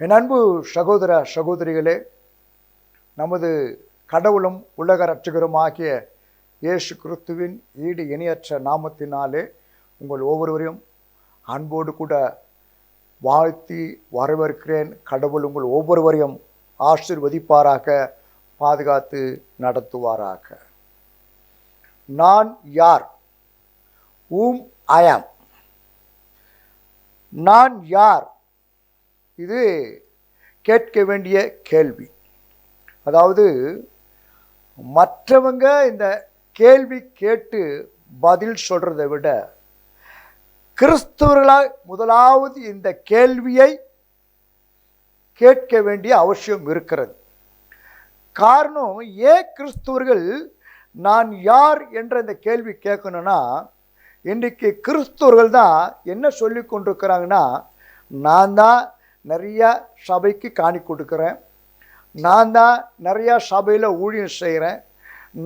என் அன்பு சகோதர சகோதரிகளே, நமது கடவுளும் உலக இரட்சகருமாகிய இயேசு கிறிஸ்துவின் ஈடு இணையற்ற நாமத்தினாலே உங்கள் ஒவ்வொருவரையும் அன்போடு கூட வாழ்த்தி வரவேற்கிறேன். கடவுள் உங்கள் ஒவ்வொருவரையும் ஆசீர்வதிப்பாராக, பாதுகாத்து நடத்துவாராக. நான் யார்? ஊம் ஐ ஆம். நான் யார்? இது கேட்க வேண்டிய கேள்வி. அதாவது மற்றவங்க இந்த கேள்வி கேட்டு பதில் சொல்றதை விட கிறிஸ்தவர்களால் முதலாவது இந்த கேள்வியை கேட்க வேண்டிய அவசியம் இருக்கிறது. காரணம், ஏன் கிறிஸ்தவர்கள் நான் யார் என்ற இந்த கேள்வி கேட்கணும்னா, இன்றைக்கு கிறிஸ்தவர்கள் தான் என்ன சொல்லி கொண்டிருக்கிறாங்கன்னா, நான் தான் நிறையா சபைக்கு காணி கொடுக்குறேன், நான் தான் நிறையா சபையில் ஊழியம் செய்கிறேன்,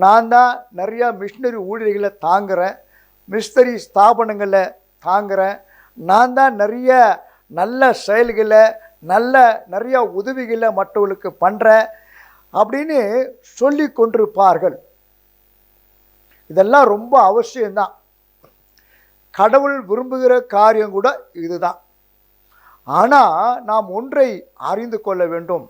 நான் தான் நிறையா மிஷினரி ஊழியர்களை தாங்குகிறேன், மிஷினரி ஸ்தாபனங்களை தாங்குகிறேன், நான் தான் நிறைய நல்ல செயல்களை நிறையா உதவிகளை மற்றவர்களுக்கு பண்ணுறேன் அப்படின்னு சொல்லி கொண்டிருப்பார்கள். இதெல்லாம் ரொம்ப அவசியம்தான். கடவுள் விரும்புகிற காரியம் கூட இதுதான். ஆனால் நாம் ஒன்றை அறிந்து கொள்ள வேண்டும்.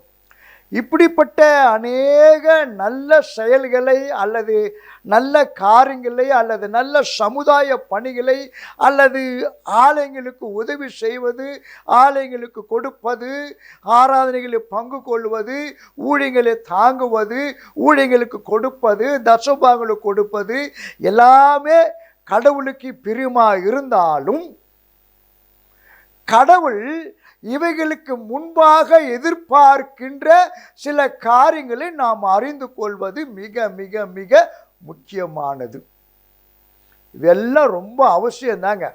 இப்படிப்பட்ட அநேக நல்ல செயல்களை அல்லது நல்ல காரியங்களை அல்லது நல்ல சமுதாய பணிகளை அல்லது ஆலயங்களுக்கு உதவி செய்வது, ஆலயங்களுக்கு கொடுப்பது, ஆராதனைகளில் பங்கு கொள்வது, ஊழியங்களை தாங்குவது, ஊழியங்களுக்கு கொடுப்பது, தசபாகங்களுக்கு கொடுப்பது எல்லாமே கடவுளுக்கு பிரியமாக இருந்தாலும் கடவுள் இவைகளுக்கு முன்பாக எதிர்பார்க்கின்ற சில காரியங்களை நாம் அறிந்து கொள்வது மிக மிக மிக முக்கியமானது. இதெல்லாம் ரொம்ப அவசியம்தாங்க.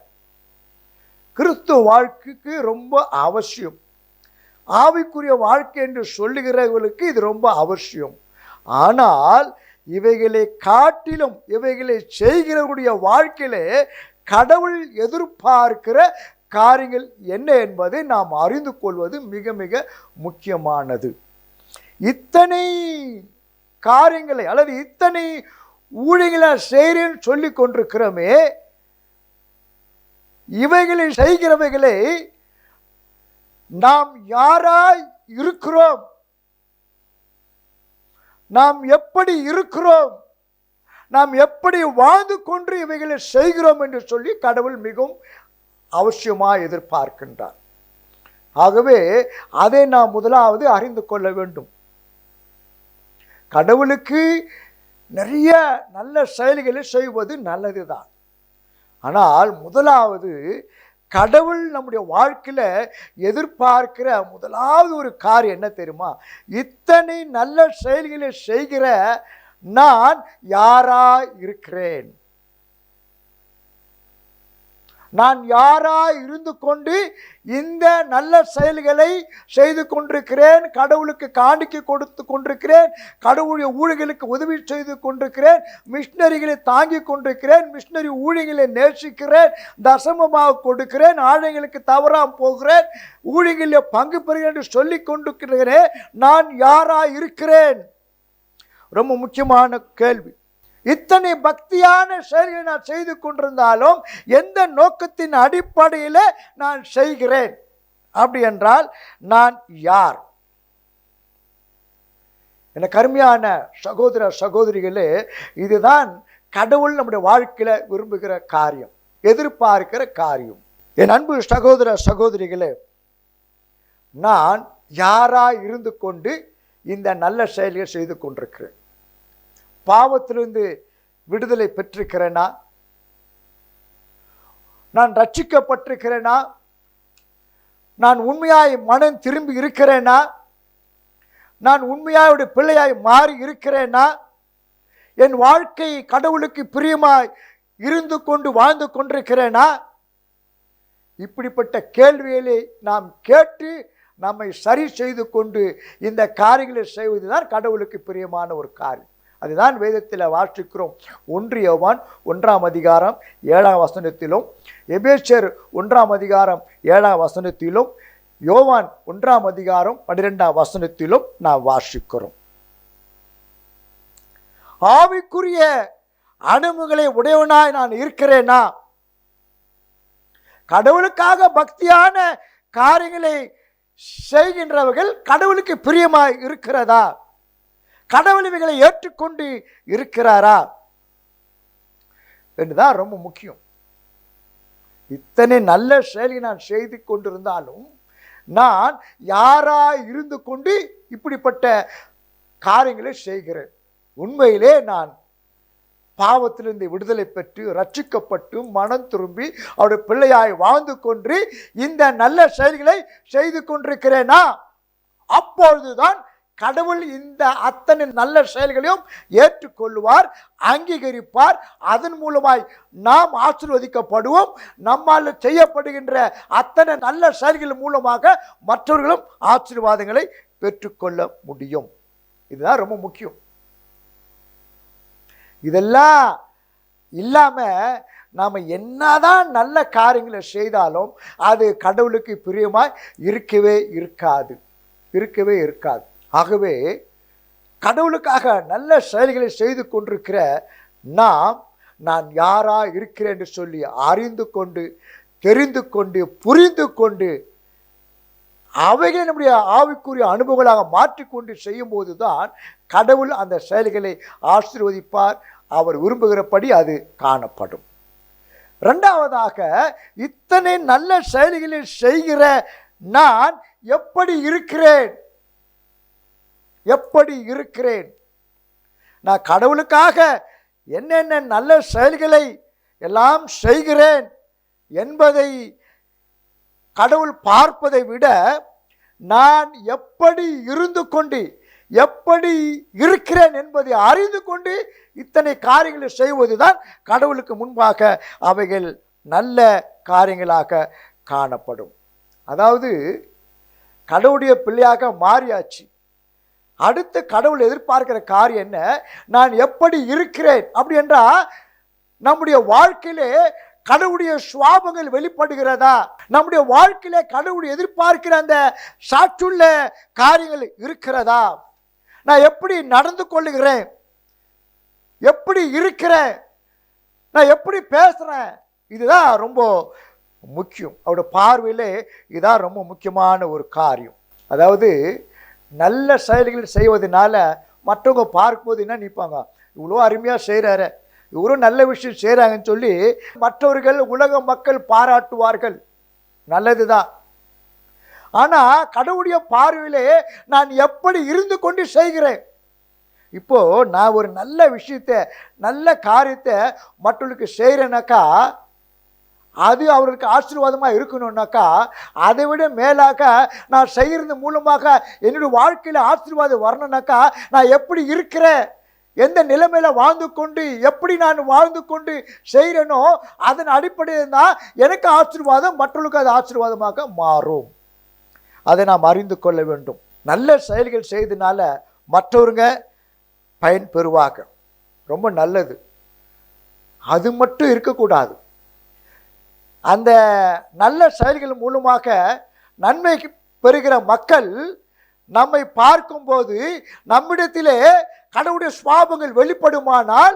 கிறிஸ்துவ வாழ்க்கைக்கு ரொம்ப அவசியம். ஆவிக்குரிய வாழ்க்கை என்று சொல்லுகிறவர்களுக்கு இது ரொம்ப அவசியம். ஆனால் இவைகளை காட்டிலும் இவைகளை செய்கிறவருடைய வாழ்க்கையிலே கடவுள் எதிர்பார்க்கிற காரியங்கள் என்ன என்பதை நாம் அறிந்து கொள்வது மிக மிக முக்கியமானது. இத்தனை காரியங்களை அல்லது இத்தனை ஊழியர்களை செய்கிறேன்னு சொல்லி கொண்டிருக்கிறோமே, இவைகளை செய்கிறவைகளை நாம் யாராய் இருக்கிறோம், நாம் எப்படி இருக்கிறோம், நாம் எப்படி வாழ்ந்து கொண்டு இவைகளை செய்கிறோம் என்று சொல்லி கடவுள் மிகவும் அவசியமாக எதிர்பார்க்கின்றார். ஆகவே அதை நாம் முதலாவது அறிந்து கொள்ள வேண்டும். கடவுளுக்கு நிறைய நல்ல செயல்களை செய்வது நல்லதுதான். ஆனால் முதலாவது கடவுள் நம்முடைய வாழ்க்கையில எதிர்பார்க்கிற முதலாவது ஒரு காரியம் என்ன தெரியுமா? இத்தனை நல்ல செயல்களை செய்கிற நான் யாரா இருக்கிறேன், நான் யாராய் இருந்து கொண்டு இந்த நல்ல செயல்களை செய்து கொண்டிருக்கிறேன், கடவுளுக்கு காணிக்கை கொடுத்து கொண்டிருக்கிறேன், கடவுளுடைய ஊழியர்களுக்கு உதவி செய்து கொண்டிருக்கிறேன், மிஷினரிகளை தாங்கி கொண்டிருக்கிறேன், மிஷினரி ஊழியர்களை நேசிக்கிறேன், தசமமாக கொடுக்கிறேன், ஆலயங்களுக்கு தவறாம போகிறேன், ஊழியர்களில் பங்கு பெறுகிறேன் என்று சொல்லி கொண்டிருக்கிறேன். நான் யாராய் இருக்கிறேன்? ரொம்ப முக்கியமான கேள்வி. இத்தனை பக்தியான செயல்களை நான் செய்து கொண்டிருந்தாலும் எந்த நோக்கத்தின் அடிப்படையில் நான் செய்கிறேன் அப்படி என்றால் நான் யார்? என கருமையான சகோதர சகோதரிகளே, இதுதான் கடவுள் நம்முடைய வாழ்க்கையில விரும்புகிற காரியம், எதிர்பார்க்கிற காரியம். என் அன்பு சகோதர சகோதரிகளே, நான் யாராய் இருந்து கொண்டு இந்த நல்ல செயல்களை செய்து கொண்டிருக்கிறேன்? பாவத்திலிருந்து விடுதலை பெற்றிருக்கிறேனா? நான் ரட்சிக்கப்பட்டிருக்கிறேனா? நான் உண்மையாய் மனம் திரும்பி இருக்கிறேனா? நான் உண்மையாய் பிள்ளையாய் மாறி இருக்கிறேனா? என் வாழ்க்கை கடவுளுக்கு பிரியமாய் இருந்து கொண்டு வாழ்ந்து கொண்டிருக்கிறேனா? இப்படிப்பட்ட கேள்விகளை நாம் கேட்டு நம்மை சரி செய்து கொண்டு இந்த காரியங்களை செய்வதுதான் கடவுளுக்கு பிரியமான ஒரு காரியம். அதுதான் வேதத்தில் வாசிக்கிறோம். 1 யோவான் 1ஆம் அதிகாரம் 7ஆம் வசனத்திலும், எபேசியர் 1ஆம் அதிகாரம் 7ஆம் வசனத்திலும், யோவான் 1:12 நாம் வாசிக்கிறோம். ஆவிக்குரிய அனுபவங்களை உடையவனாய் நான் இருக்கிறேனா? கடவுளுக்காக பக்தியான காரியங்களை செய்கின்றவர்கள் கடவுளுக்கு பிரியமாய் இருக்கிறதா? கடவுள் இவைகளை ஏற்றுக்கொண்டு இருக்கிறாரா என்றுதான் ரொம்ப முக்கியம். இத்தனை நல்ல செயலை நான் செய்து கொண்டிருந்தாலும் நான் யாராய் இருந்து கொண்டு இப்படிப்பட்ட காரியங்களை செய்கிறேன்? உண்மையிலே நான் பாவத்திலிருந்து விடுதலை பெற்று ரட்சிக்கப்பட்டு மனம் திரும்பி அவருடைய பிள்ளையாய் வாழ்ந்து கொண்டு இந்த நல்ல செயல்களை செய்து கொண்டிருக்கிறேனா? அப்பொழுதுதான் கடவுள் இந்த அத்தனை நல்ல செயல்களையும் ஏற்றுக்கொள்வார், அங்கீகரிப்பார். அதன் மூலமாய் நாம் ஆசீர்வதிக்கப்படுவோம். நம்மால் செய்யப்படுகின்ற அத்தனை நல்ல செயல்கள் மூலமாக மற்றவர்களும் ஆசீர்வாதங்களை பெற்றுக்கொள்ள முடியும். இதுதான் ரொம்ப முக்கியம். இதெல்லாம் இல்லாம நாம் என்னதான் நல்ல காரியங்களை செய்தாலும் அது கடவுளுக்கு பிரியமாய் இருக்கவே இருக்காது. ஆகவே கடவுளுக்காக நல்ல செயல்களை செய்து கொண்டிருக்கிற நான் யாரா இருக்கிறேன் என்று சொல்லி அறிந்து கொண்டு தெரிந்து கொண்டு புரிந்து கொண்டு அவைகளை நம்முடைய ஆவிக்குரிய அனுபவங்களாக மாற்றிக்கொண்டு செய்யும் போதுதான் கடவுள் அந்த செயல்களை ஆசீர்வதிப்பார். அவர் விரும்புகிறபடி அது காணப்படும். இரண்டாவதாக, இத்தனை நல்ல செயல்களை செய்கிற நான் எப்படி இருக்கிறேன்? நான் கடவுளுக்காக என்னென்ன நல்ல செயல்களை எல்லாம் செய்கிறேன் என்பதை கடவுள் பார்ப்பதை விட நான் எப்படி இருந்து கொண்டு எப்படி இருக்கிறேன் என்பதை அறிந்து கொண்டு இத்தனை காரியங்களை செய்வதுதான் கடவுளுக்கு முன்பாக அவைகள் நல்ல காரியங்களாக காணப்படும். அதாவது கடவுளுடைய பிள்ளையாக மாறியாச்சு. அடுத்து கடவுள் எதிர்பார்க்கிற காரியம் என்ன? நான் எப்படி இருக்கிறேன் அப்படி என்றால் நம்முடைய வாழ்க்கையிலே கடவுளுடைய சுவாபங்கள் வெளிப்படுகிறதா? நம்முடைய வாழ்க்கையிலே கடவுள் எதிர்பார்க்கிற அந்த சாட்சியுள்ள காரியங்கள் இருக்கிறதா? நான் எப்படி நடந்து கொள்ளுகிறேன்? எப்படி இருக்கிறேன்? நான் எப்படி பேசுறேன்? இதுதான் ரொம்ப முக்கியம். அவருடைய பார்வையிலே இதுதான் ரொம்ப முக்கியமான ஒரு காரியம். அதாவது நல்ல செயல்கள் செய்வதனால மற்றவங்க பார்க்கும்போது என்ன நினைப்பாங்க, இவ்வளோ அருமையாக செய்கிறாரு, இவ்வளோ நல்ல விஷயம் செய்கிறாங்கன்னு சொல்லி மற்றவர்கள் உலக மக்கள் பாராட்டுவார்கள். நல்லது தான். ஆனால் கடவுளுடைய பார்வையிலே நான் எப்படி இருந்து கொண்டு செய்கிறேன்? இப்போ நான் ஒரு நல்ல விஷயத்தை நல்ல காரியத்தை மற்றவர்களுக்கு செய்கிறேனாக்கா அது அவர்களுக்கு ஆசீர்வாதமாக இருக்கணும்னாக்கா அதை விட மேலாக நான் செய்கிறது மூலமாக என்னுடைய வாழ்க்கையில் ஆசீர்வாதம் வரணும்னாக்கா நான் எப்படி இருக்கிறேன், எந்த நிலைமையில் வாழ்ந்து கொண்டு எப்படி நான் வாழ்ந்து கொண்டு செய்கிறேனோ அதன் அடிப்படையில் தான் எனக்கு ஆசீர்வாதம், மற்றவர்களுக்கு அது ஆசீர்வாதமாக மாறும். அதை நாம் அறிந்து கொள்ள வேண்டும். நல்ல செயல்கள் செய்தனால மற்றவருங்க பயன் பெறுவாங்க, ரொம்ப நல்லது. அது மட்டும் இருக்கக்கூடாது. அந்த நல்ல செயல்கள் மூலமாக நன்மை பெறுகிற மக்கள் நம்மை பார்க்கும்போது நம்மிடத்திலே கடவுளுடைய சுவாபங்கள் வெளிப்படுமானால்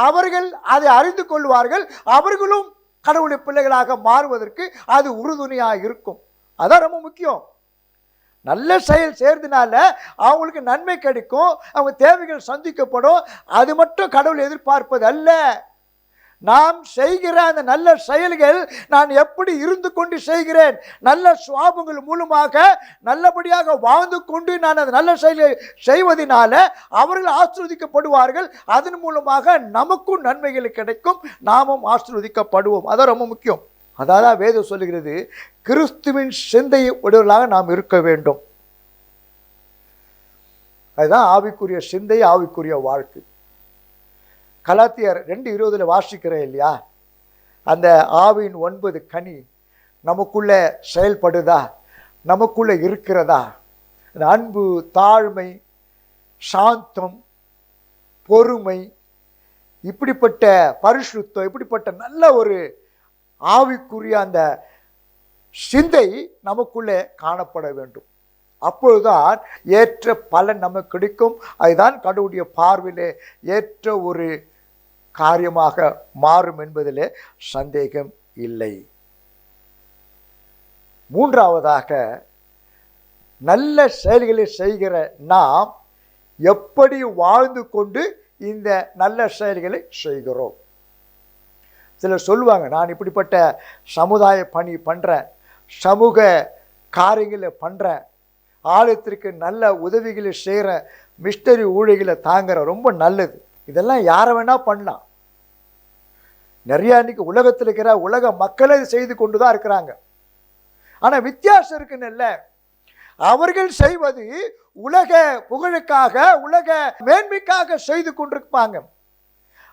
அவர்கள் அதை அறிந்து கொள்வார்கள். அவர்களும் கடவுளுடைய பிள்ளைகளாக மாறுவதற்கு அது உறுதுணையாக இருக்கும். அதான் ரொம்ப முக்கியம். நல்ல செயல் செய்கிறதுனால அவங்களுக்கு நன்மை கிடைக்கும், அவங்க தேவைகள் சந்திக்கப்படும். அது மட்டும் கடவுள் எதிர்பார்ப்பது அல்ல. நாம் செய்கிற அந்த நல்ல செயல்கள் நான் எப்படி இருந்து கொண்டு செய்கிறேன், நல்ல சுவாபங்கள் மூலமாக நல்லபடியாக வாழ்ந்து கொண்டு நான் அந்த நல்ல செயலை செய்வதனால அவர்கள் ஆசீர்வதிக்கப்படுவார்கள். அதன் மூலமாக நமக்கும் நன்மைகள் கிடைக்கும், நாமும் ஆசீர்வதிக்கப்படுவோம். அதான் ரொம்ப முக்கியம். அதான் வேதம் சொல்லுகிறது, கிறிஸ்துவின் சிந்தையை உடையவர்களாக நாம் இருக்க வேண்டும். அதுதான் ஆவிக்குரிய சிந்தை, ஆவிக்குரிய வாழ்க்கை. கலாத்தியர் 2:20 வாசிக்கிறேன் இல்லையா? அந்த ஆவியின் 9 கனி நமக்குள்ள செயல்படுதா, நமக்குள்ள இருக்கிறதா? அன்பு, தாழ்மை, சாந்தம், பொறுமை, இப்படிப்பட்ட பரிசுத்தம், இப்படிப்பட்ட நல்ல ஒரு ஆவிக்குரிய அந்த சிந்தை நமக்குள்ளே காணப்பட வேண்டும். அப்பொழுதுதான் ஏற்ற பலன் நமக்கு கிடைக்கும். அதுதான் கடவுளுடைய பார்வையிலே ஏற்ற ஒரு காரியமாக மாறும் என்பதிலே சந்தேகம் இல்லை. மூன்றாவதாக, நல்ல செயல்களை செய்கிற நாம் எப்படி வாழ்ந்து கொண்டு இந்த நல்ல செயல்களை செய்கிறோம். சிலர் சொல்லுவாங்க, நான் இப்படிப்பட்ட சமுதாய பணி பண்ணுறேன், சமூக காரியங்களை பண்ணுறேன், ஆலயத்திற்கு நல்ல உதவிகளை செய்கிறேன், மிஸ்டரி ஊழியர்களை தாங்குறேன், ரொம்ப நல்லது. இதெல்லாம் யாரை வேணால் பண்ணலாம். நிறையா இன்றைக்கி உலகத்தில் இருக்கிற உலக மக்களை செய்து கொண்டு தான் இருக்கிறாங்க. ஆனால் வித்தியாசம் இருக்குன்னு, அவர்கள் செய்வது உலக புகழுக்காக, உலக மேன்மைக்காக செய்து கொண்டிருப்பாங்க.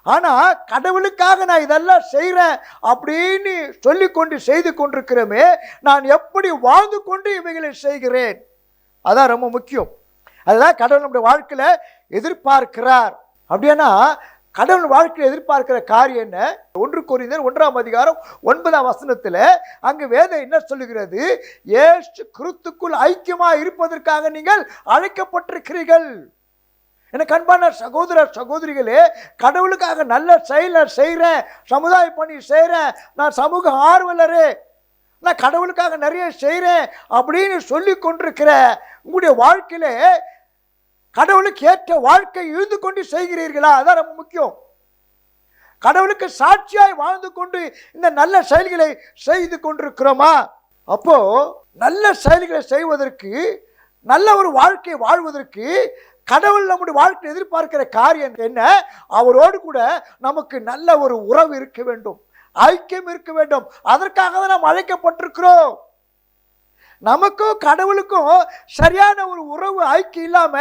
ஆனால் கடவுளுக்காக நான் இதெல்லாம் செய்கிறேன் அப்படின்னு சொல்லிக்கொண்டு செய்து கொண்டிருக்கிறோமே, நான் எப்படி வாழ்ந்து கொண்டு இவைகளை செய்கிறேன், அதான் ரொம்ப முக்கியம். அதுதான் கடவுள் நம்முடைய வாழ்க்கையில் எதிர்பார்க்கிறார். அப்படின்னா கடவுள் வாழ்க்கையில் எதிர்பார்க்கிற காரியம் என்ன? 1 கொரிந்தியர் 1:9 அங்கு வேதம் என்ன சொல்லுகிறது? இயேசு கிறிஸ்துக்குள் ஐக்கியமாக இருப்பதற்காக நீங்கள் அழைக்கப்பட்டிருக்கிறீர்கள். எனக்கு அன்பான சகோதர சகோதரிகளே, கடவுளுக்காக நல்ல செயலை செய்கிறேன், சமுதாய பணி செய்கிறேன், நான் சமூக ஆர்வலரே, நான் கடவுளுக்காக நிறைய செய்கிறேன் அப்படின்னு சொல்லி கொண்டிருக்கிற உங்களுடைய வாழ்க்கையிலே கடவுளுக்கு ஏற்ற வாழ்க்கை இருந்து கொண்டு செய்கிறீர்களா? அதான் ரொம்ப முக்கியம். கடவுளுக்கு சாட்சியாய் வாழ்ந்து கொண்டு இந்த நல்ல செயல்களை செய்து கொண்டிருக்கிறோமா? அப்போ நல்ல செயல்களை செய்வதற்கு, நல்ல ஒரு வாழ்க்கையை வாழ்வதற்கு கடவுள் நம்முடைய வாழ்க்கை எதிர்பார்க்கிற காரியம் என்ன? அவரோடு கூட நமக்கு நல்ல ஒரு உறவு இருக்க வேண்டும், ஐக்கியம் இருக்க வேண்டும். அதற்காக தான் நாம் அழைக்கப்பட்டிருக்கிறோம். நமக்கும் கடவுளுக்கும் சரியான ஒரு உறவு ஐக்கியம் இல்லாம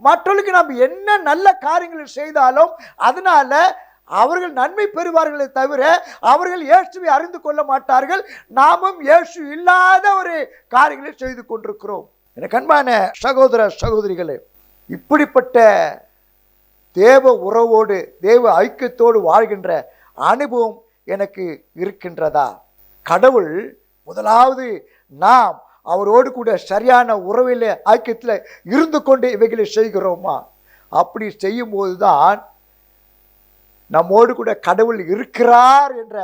மற்றவர்களுக்கு நாம் என்ன நல்ல காரியங்களை செய்தாலும் அதனால அவர்கள் நன்மை பெறுவார்களே தவிர அவர்கள் இயேசுவை அறிந்து கொள்ள மாட்டார்கள். நாமும் இயேசு இல்லாத ஒரு காரியங்களை செய்து கொண்டிருக்கிறோம். எனக்கு அன்பான சகோதர சகோதரிகளே, இப்படிப்பட்ட தேவ உறவோடு தேவ ஐக்கியத்தோடு வாழ்கின்ற அனுபவம் எனக்கு இருக்கின்றதா? கடவுள் முதலாவது நாம் அவரோடு கூட சரியான உறவில் ஐக்கியத்தில் இருந்து கொண்டு இவைகளை செய்கிறோமா? அப்படி செய்யும் போதுதான் நம்மோடு கூட கடவுள் இருக்கிறார் என்ற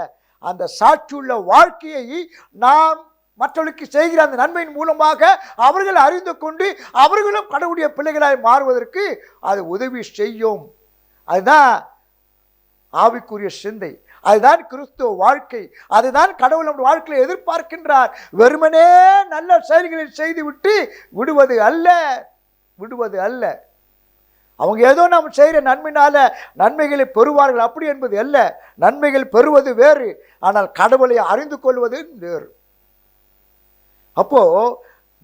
அந்த சாட்சியுள்ள வாழ்க்கையை நாம் மற்றவர்களுக்கு செய்கிற அந்த நன்மையின் மூலமாக அவர்கள் அறிந்து கொண்டு அவர்களும் கடவுளுடைய பிள்ளைகளாய் மாறுவதற்கு அது உதவி செய்யும். அதுதான் ஆவிக்குரிய சிந்தை, அதுதான் கிறிஸ்துவ வாழ்க்கை, அதுதான் கடவுள் நம்முடைய வாழ்க்கையை எதிர்பார்க்கின்றார். வெறுமனே நல்ல செயல்களை செய்து விட்டு விடுவது அல்ல. அவங்க ஏதோ நாம் செய்கிற நன்மையினால நன்மைகளை பெறுவார்கள் அப்படி என்பது அல்ல. நன்மைகள் பெறுவது வேறு, ஆனால் கடவுளை அறிந்து கொள்வது வேறு. அப்போ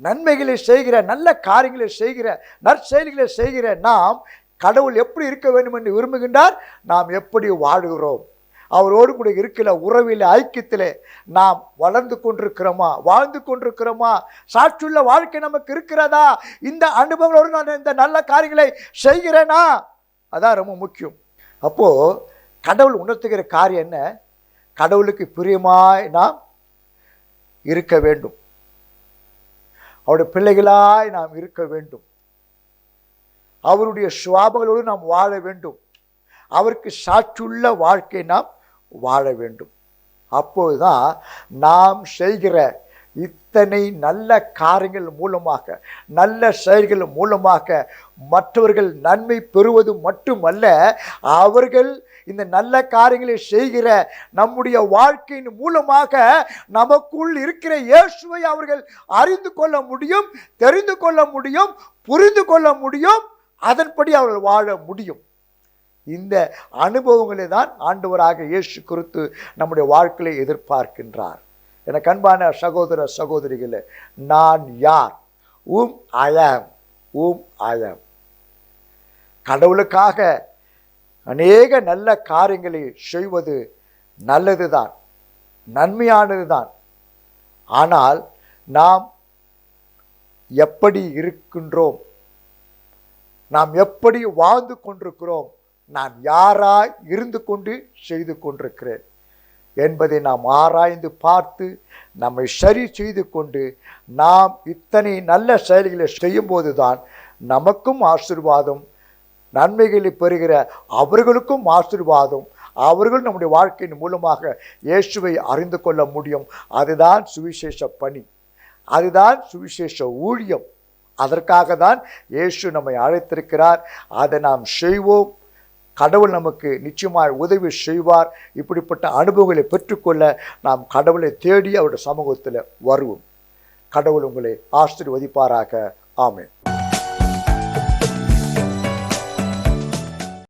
நன்மைகளை செய்கிற, நல்ல காரியங்களை செய்கிற, நற்செயல்களை செய்கிற நாம் கடவுள் எப்படி இருக்க வேண்டும் என்று விரும்புகின்றார், நாம் எப்படி வாழுகிறோம், அவரோடு கூட இருக்கிற உறவில் ஐக்கியத்தில் நாம் வளர்ந்து கொண்டிருக்கிறோமா, வாழ்ந்து கொண்டிருக்கிறோமா, சாட்சியுள்ள வாழ்க்கை நமக்கு இருக்கிறதா, இந்த அனுபவங்களோடு நான் இந்த நல்ல காரியங்களை செய்கிறேனா, அதான் ரொம்ப முக்கியம். அப்போ கடவுள் உணர்த்துகிற காரியம் என்ன? கடவுளுக்கு பிரியமாய் நாம் இருக்க வேண்டும், அவருடைய பிள்ளைகளாய் நாம் இருக்க வேண்டும், அவருடைய சுவாபங்களோடு நாம் வாழ வேண்டும், அவருக்கு சாட்சியுள்ள வாழ்க்கை நாம் வாழ வேண்டும். அப்போதுதான் நாம் செய்கிற இத்தனை நல்ல காரியங்கள் மூலமாக, நல்ல செயல்கள் மூலமாக மற்றவர்கள் நன்மை பெறுவது மட்டுமல்ல, அவர்கள் இந்த நல்ல காரியங்களை செய்கிற நம்முடைய வாழ்க்கையின் மூலமாக நமக்குள் இருக்கிற இயேசுவை அவர்கள் அறிந்து கொள்ள முடியும், தெரிந்து கொள்ள முடியும், புரிந்து கொள்ள முடியும், அதன்படி அவர்கள் வாழ முடியும். இந்த அனுபவங்களை தான் ஆண்டவராக இயேசு கிறிஸ்து நம்முடைய வாழ்க்கையை எதிர்பார்க்கின்றார். எனக்கு அன்பான சகோதர சகோதரிகளே, நான் யார்? ஐ ஆம். கடவுளுக்காக அநேக நல்ல காரியங்களை செய்வது நல்லதுதான், நன்மையானது தான். ஆனால் நாம் எப்படி இருக்கின்றோம், நாம் எப்படி வாழ்ந்து கொண்டிருக்கிறோம், நான் யாராய் இருந்து கொண்டு செய்து கொண்டிருக்கிறேன், என்பதை நாம் ஆராய்ந்து பார்த்து நம்மை சரி செய்து கொண்டு நாம் இத்தனை நல்ல செயல்களை செய்யும்போது தான் நமக்கும் ஆசீர்வாதம், நன்மைகளை பெறுகிற அவர்களுக்கும் ஆசீர்வாதம், அவர்கள் நம்முடைய வாழ்க்கையின் மூலமாக இயேசுவை அறிந்து கொள்ள முடியும். அதுதான் சுவிசேஷ பணி, அதுதான் சுவிசேஷ ஊழியம். அதற்காக தான் இயேசு நம்மை அழைத்திருக்கிறார். அதை நாம் செய்வோம். கடவுள் நமக்கு நிச்சயமாய் உதவி செய்வார். இப்படிப்பட்ட அனுபவங்களை பெற்றுக்கொள்ள நாம் கடவுளை தேடி அவருடைய சமூகத்தில் வருவோம். கடவுள் உங்களை ஆசீர்வதிப்பாராக. ஆமென்.